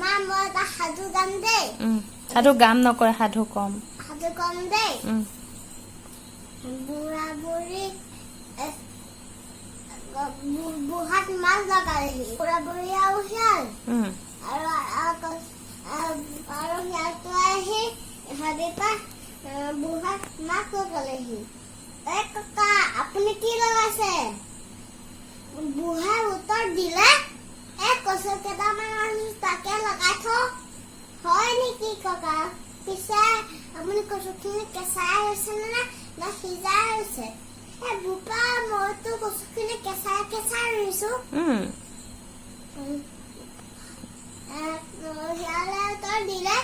মা মই এটা সাধু গাম দেই সাধু গাম নকৰে সাধু কম দেই বুঢ়া বুঢ়ী বুঢ়াত মাছ লগালেহি বুঢ়া বুঢ়ী আৰু শিয়াল আৰু শিয়ালটো আহি হাবি পা বুঢ়াত মাছ লগালেহি এই ককা আপুনি কি লগাইছে বুঢ়াই উত্তৰ দিলে কচু কেইটামান তাকে লগাই থ হয় নেকি ককা পিছে আপুনি কচুখিনি কেঁচাই হৈছে নে সিজাই হৈছে বোপা মইতো কচুখিনি কেঁচাই ৰুইছো শিয়ালে উত্তৰ দিলে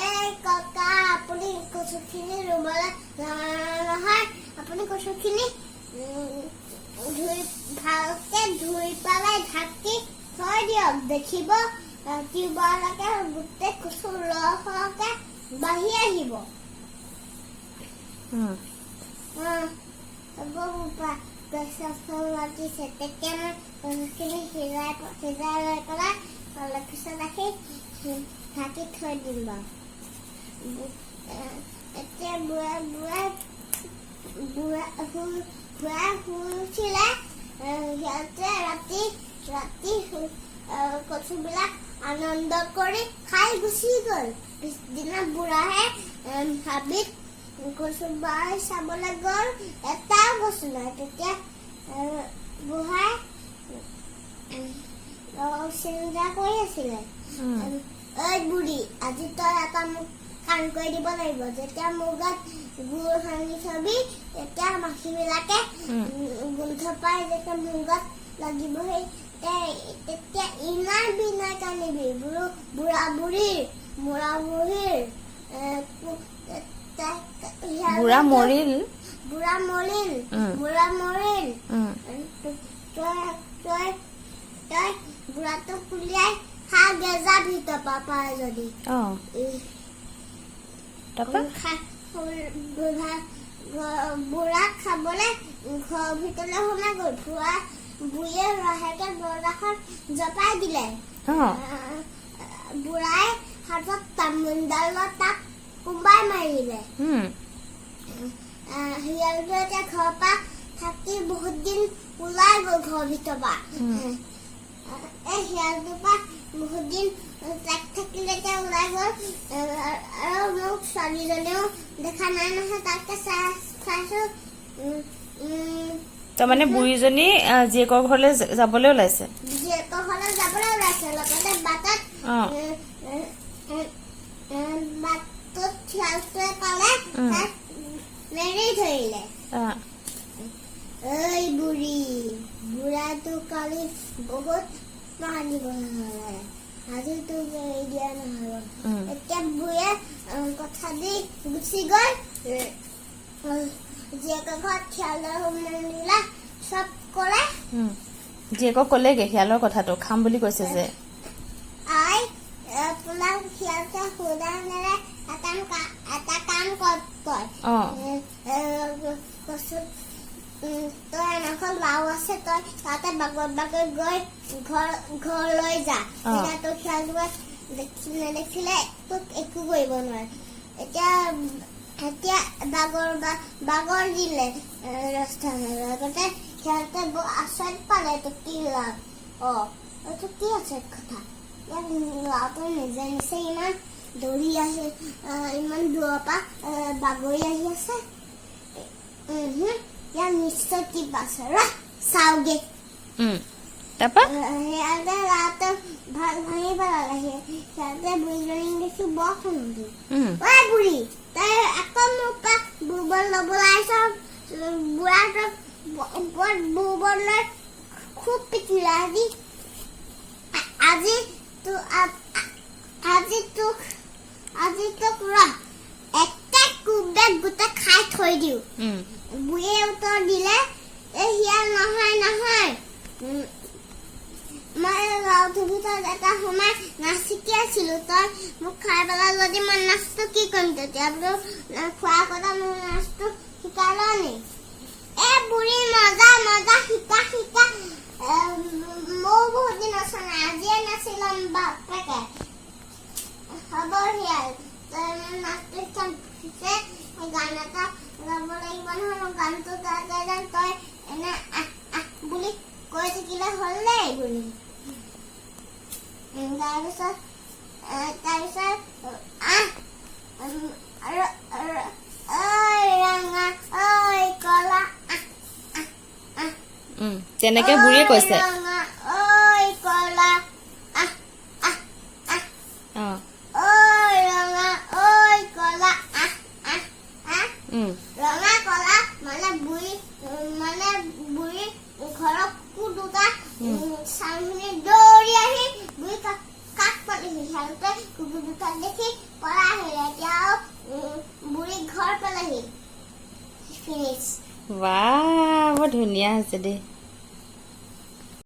এই ককা আপুনি কচুখিনি ৰুবলৈ নহয় আপুনি কচুখিনি ভালকে ধুই পেলাই ঢাকি থৈ দিয়ক দেখিব ৰাতিপুৱালৈকে গোটেই কচু ৰসকে বাঢ়ি আহিব লাগিছে তেতিয়া মই কচুখিনি সিজাই লৈ পেলাই অলপ পিছত ৰাখি ঢাকি থৈ দিম বাৰু এতিয়া বুঢ়া শুই উঠিলে সিহঁতে ৰাতি কচুবিলাক আনন্দ কৰি খাই গুচি গ'ল পিছদিনা বুঢ়াহে হাবিত কচু বাই চাবলৈ গ'ল এটাও কচু নাই তেতিয়া বুঢ়াই চিন্তা কৰি আছিলে ঐ বুঢ়ী আজি তই এটা মোক কাম কৰি দিব লাগিব যেতিয়া মোৰ গাত গুড় সানি থবি তেতিয়া মাখিবিলাকে গোন্ধ পাই যেতিয়া মোৰ গাত লাগিবহি তেতিয়া ইমান বিনাই কান্দিবি বুঢ়া বুঢ়ীৰ বুঢ়া মৰিল তই বুঢ়াটো খুলিয়াই খা গেজা ভিতৰ পৰা পায় যদি বুঢ়াক খাবলৈ ঘৰৰ ভিতৰলৈ সোমাই গ'ল বুঢ়ীয়ে লাহেকে দৰজাখন জপাই দিলে বুঢ়াই হাতত তামোলডালত তাক কোবাই মাৰিলে শিয়ালটো এতিয়া ঘৰৰ পৰা থাকি বহুত দিন ওলাই গ'ল ঘৰৰ ভিতৰৰ পৰা এই শিয়ালটোৰ পৰা বহুত দিন থাকিলে এতিয়া ওলাই গ'ল আৰু মোক ছোৱালীজনীও দেখা নাই নহয় তাকে চাইছো তাৰমানে বুঢ়ীজনী জীয়েকৰ ঘৰলৈ যাবলৈ ওলাইছে লগতে বাটত শিয়ালটোৱে পালে তাক মেলি ধৰিলে ঐ বুঢ়াটো কালি বহুত মাৰিব নহ'লে আজি তোক এৰি দিয়া নহ'ব এতিয়া বুঢ়ীয়ে কথা দি গুচি গ'ল জীয়েকৰ ঘৰত শিয়ালৰ মন্দিলা চব কৰে জীয়েকক ক'লেগে শিয়ালৰ কথাটো খাম বুলি কৈছে যে আই তোমাক শিয়ালকে সুধানেৰে এটা কাম কয় তই এনেকৈ লাও আছে তই তাতে বাগৰ গৈ ঘৰলৈ যা তেতিয়া তোৰ শিয়ালটোৱে নেদেখিলে তোক একো কৰিব নোৱাৰে এতিয়া বাগৰ দিলে ৰাস্তালৈ লগতে সিহঁতে আচৰিত পালে এইটো কি লাভ এইটো কি আচৰিত কথা ইয়াত লাওটো নিজে ইমান দৌৰি আহি ইমান দূৰৰ পৰা বাগৰি আহি আছে ইয়াৰ নিশ্চয় কিবা আছে চাওগে সিহঁতে লাওটো ভাঙি পেলালে সিহঁতে বুঢ়ীজনী দেখি বৰ খং উঠিল ঐ বুঢ়ী তই আকৌ মোৰ পৰা বুৰ্বল ল'বলৈ আহিছ বুঢ়াটোক বুৰ্বল লৈ খুব পিটিলে আজি তোক একে কোবে গোটেই খাই থৈ দিওঁ বুঢ়ীয়ে উত্তৰ দিলে এই শিয়াল নহয় মই লাওটোৰ ভিতৰত এটা সোমাই নাচিকি আছিলো তই মোক খাই পেলাই যদি মই নাচটো কি কৰিম তেতিয়া বোলো খোৱা কথা মোৰ নাচটো শিকাই লওঁ নি বুঢ়ী মজা শিকা মোৰ বহুত দিন আছে নাই আজিয়ে নাচিলাম বাপেকে হ'ব হিয়াল নাচটো চামছে গান এটা গাব লাগিব নহয় গানটো গাই যাম তই এনে বুলি কৈ থাকিলে হ'ল দেই বুলি তাৰপিছত ঐ ৰঙা ঐ কলা তেনেকে বুঢ়ীয়ে কৈছে ৰঙা ঐ কলা অ ঐ ৰঙা ঐ কলা ৰঙা কলা মানে বুঢ়ী ঘৰত কুকুৰ চাংখিনি দৌৰি আহি বুঢ়ী কাষ পালেহি সিহঁতে কুকুৰ দুটা দেখি পলাই আহিলে এতিয়া বুঢ়ী ঘৰ পালেহি ফিনিছ ৱাহ বৰ ধুনীয়া হৈছে দেই